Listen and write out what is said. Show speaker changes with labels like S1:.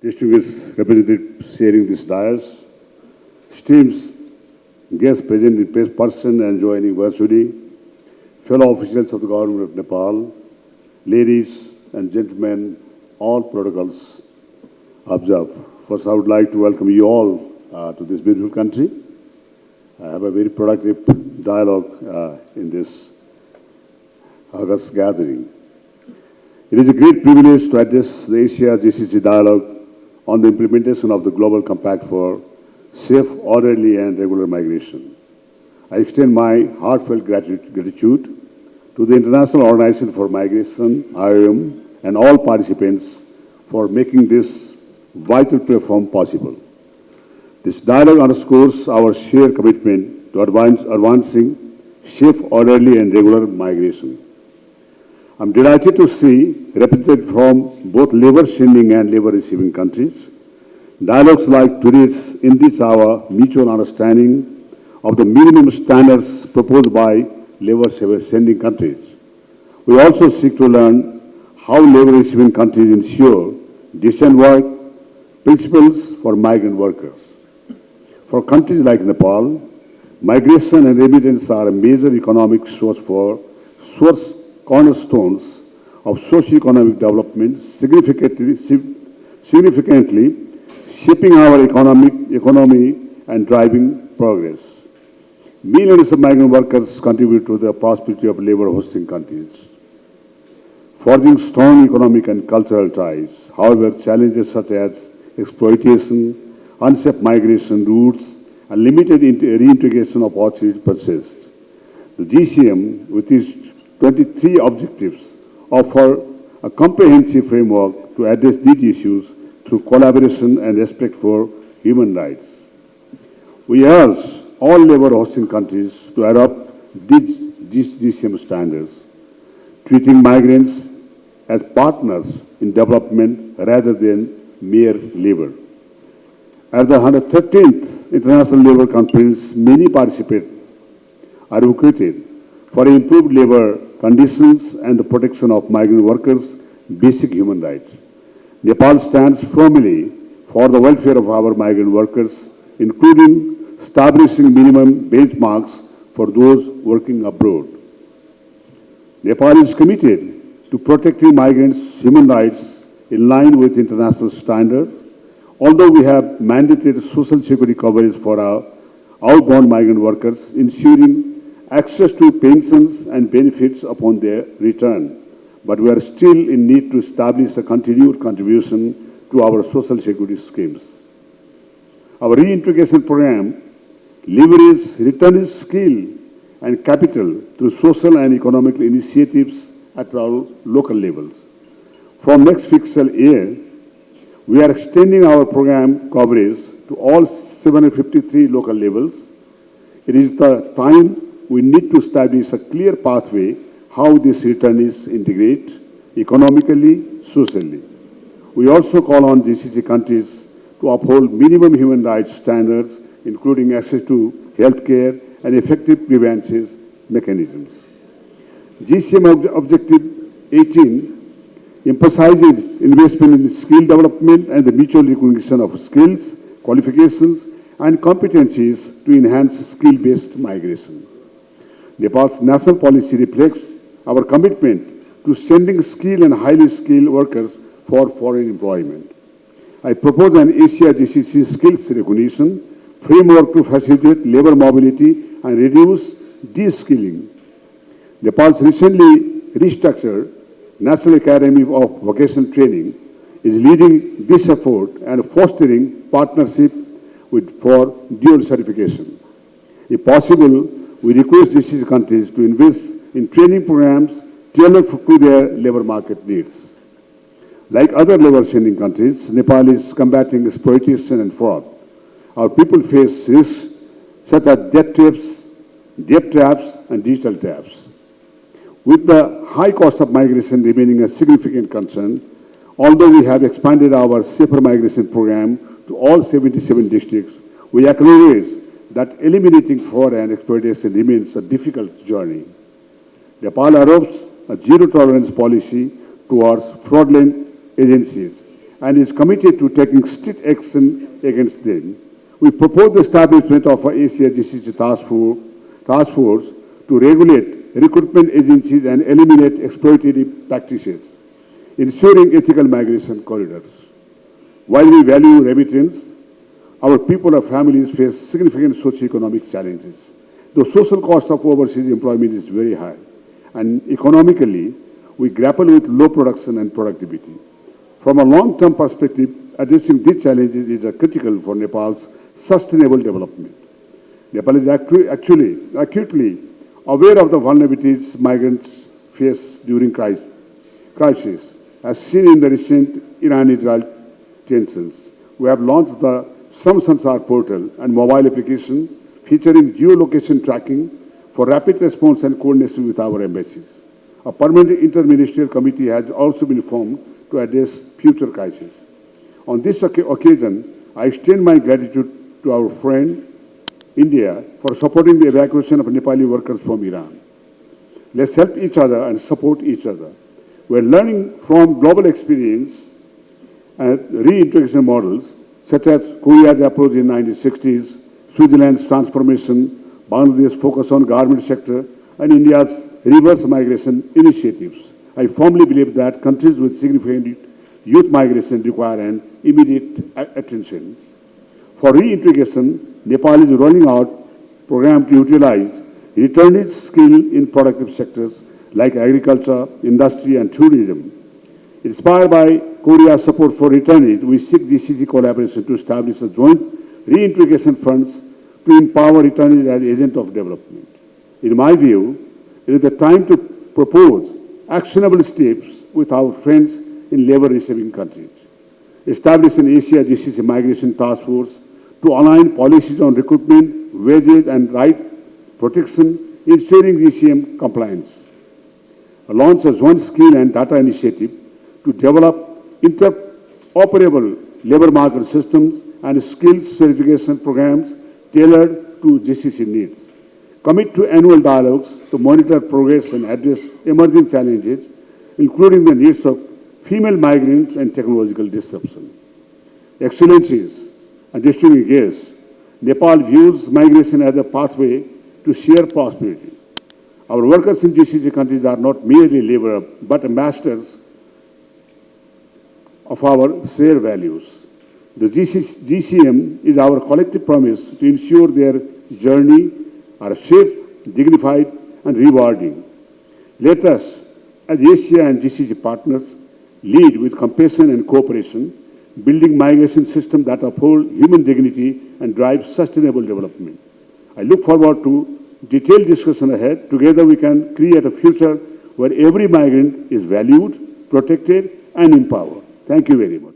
S1: distinguished representatives sharing this dais, esteemed guests present in person and joining virtually, fellow officials of the government of Nepal, ladies and gentlemen, all protocols observed. First, I would like to welcome you all to this beautiful country. I have a very productive dialogue in this August gathering. It is a great privilege to address the Asia-GCC dialogue on the implementation of the Global Compact for safe, orderly and regular migration. I extend my heartfelt gratitude to the International Organization for Migration, IOM, and all participants for making this vital platform possible. This dialogue underscores our shared commitment to advancing safe, orderly and regular migration. I'm delighted to see represented from both labor-sending and labor-receiving countries. Dialogues like today's enrich our mutual understanding of the minimum standards proposed by labor-sending countries. We also seek to learn how labor-receiving countries ensure decent work principles for migrant workers. For countries like Nepal, migration and remittance are a major economic source cornerstones of socio-economic development, significantly shaping our economy and driving progress. Millions of migrant workers contribute to the prosperity of labor-hosting countries, forging strong economic and cultural ties. However, challenges such as exploitation, unsafe migration routes, and limited reintegration opportunities persist. The GCM, with its 23 objectives, offer a comprehensive framework to address these issues through collaboration and respect for human rights. We urge all labor-hosting countries to adopt these GCM standards, treating migrants as partners in development rather than mere labor. At the 113th International Labour Conference, many participants advocated for improved labour conditions and the protection of migrant workers' basic human rights. Nepal stands firmly for the welfare of our migrant workers, including establishing minimum benchmarks for those working abroad. Nepal is committed to protecting migrants' human rights in line with international standards. Although we have mandated social security coverage for our outbound migrant workers, ensuring access to pensions and benefits upon their return, but we are still in need to establish a continued contribution to our social security schemes. Our reintegration program leverages returning skill and capital through social and economic initiatives at our local levels. From next fiscal year, we are extending our program coverage to all 753 local levels. It is the time we need to establish a clear pathway how this return is integrated economically, socially. We also call on GCC countries to uphold minimum human rights standards, including access to healthcare and effective grievances mechanisms. GCM Objective 18 emphasizes investment in skill development and the mutual recognition of skills, qualifications, and competencies to enhance skill-based migration. Nepal's national policy reflects our commitment to sending skilled and highly skilled workers for foreign employment. I propose an Asia-GCC skills recognition framework to facilitate labor mobility and reduce de-skilling. Nepal's recently restructured National Academy of Vocational Training is leading this effort and fostering partnership for dual certification. If possible, we request GCC countries to invest in training programs tailored to their labor market needs. Like other labor-sending countries, Nepal is combating exploitation and fraud. Our people face risks such as debt traps, and digital traps. With the high cost of migration remaining a significant concern, although we have expanded our safer migration program to all 77 districts, we acknowledge that eliminating fraud and exploitation remains a difficult journey. Nepal adopts a zero-tolerance policy towards fraudulent agencies and is committed to taking strict action against them. We propose the establishment of a Asia GCC task force to regulate recruitment agencies and eliminate exploitative practices, ensuring ethical migration corridors. While we value remittance, our people and families face significant socio-economic challenges. The social cost of overseas employment is very high, and economically, we grapple with low production and productivity. From a long-term perspective, addressing these challenges is critical for Nepal's sustainable development. Nepal is actually acutely aware of the vulnerabilities migrants face during crisis, as seen in the recent Iran-Israel tensions. We have launched the Samsansar portal and mobile application featuring geolocation tracking for rapid response and coordination with our embassies. A permanent interministerial committee has also been formed to address future crises. On this occasion, I extend my gratitude to our friend India for supporting the evacuation of Nepali workers from Iran. Let's help each other and support each other. We're learning from global experience and reintegration models such as Korea's approach in the 1960s, Switzerland's transformation, Bangladesh's focus on garment sector, and India's reverse migration initiatives. I firmly believe that countries with significant youth migration require an immediate attention. For reintegration, Nepal is rolling out a program to utilize returned skill in productive sectors like agriculture, industry, and tourism. Inspired by Korea's support for returnees, we seek GCC collaboration to establish a joint reintegration funds to empower returnees as agents of development. In my view, it is the time to propose actionable steps with our friends in labor-receiving countries. Establish an Asia GCC migration task force to align policies on recruitment, wages, and right protection, ensuring GCM compliance. Launch a joint skill and data initiative to develop interoperable labor market systems and skills certification programs tailored to GCC needs. Commit to annual dialogues to monitor progress and address emerging challenges, including the needs of female migrants and technological disruption. Excellencies and distinguished guests, Nepal views migration as a pathway to shared prosperity. Our workers in GCC countries are not merely laborers, but masters of our shared values. The GCM is our collective promise to ensure their journey are safe, dignified, and rewarding. Let us, as Asia and GCC partners, lead with compassion and cooperation, building migration systems that uphold human dignity and drive sustainable development. I look forward to detailed discussion ahead. Together we can create a future where every migrant is valued, protected, and empowered. Thank you very much.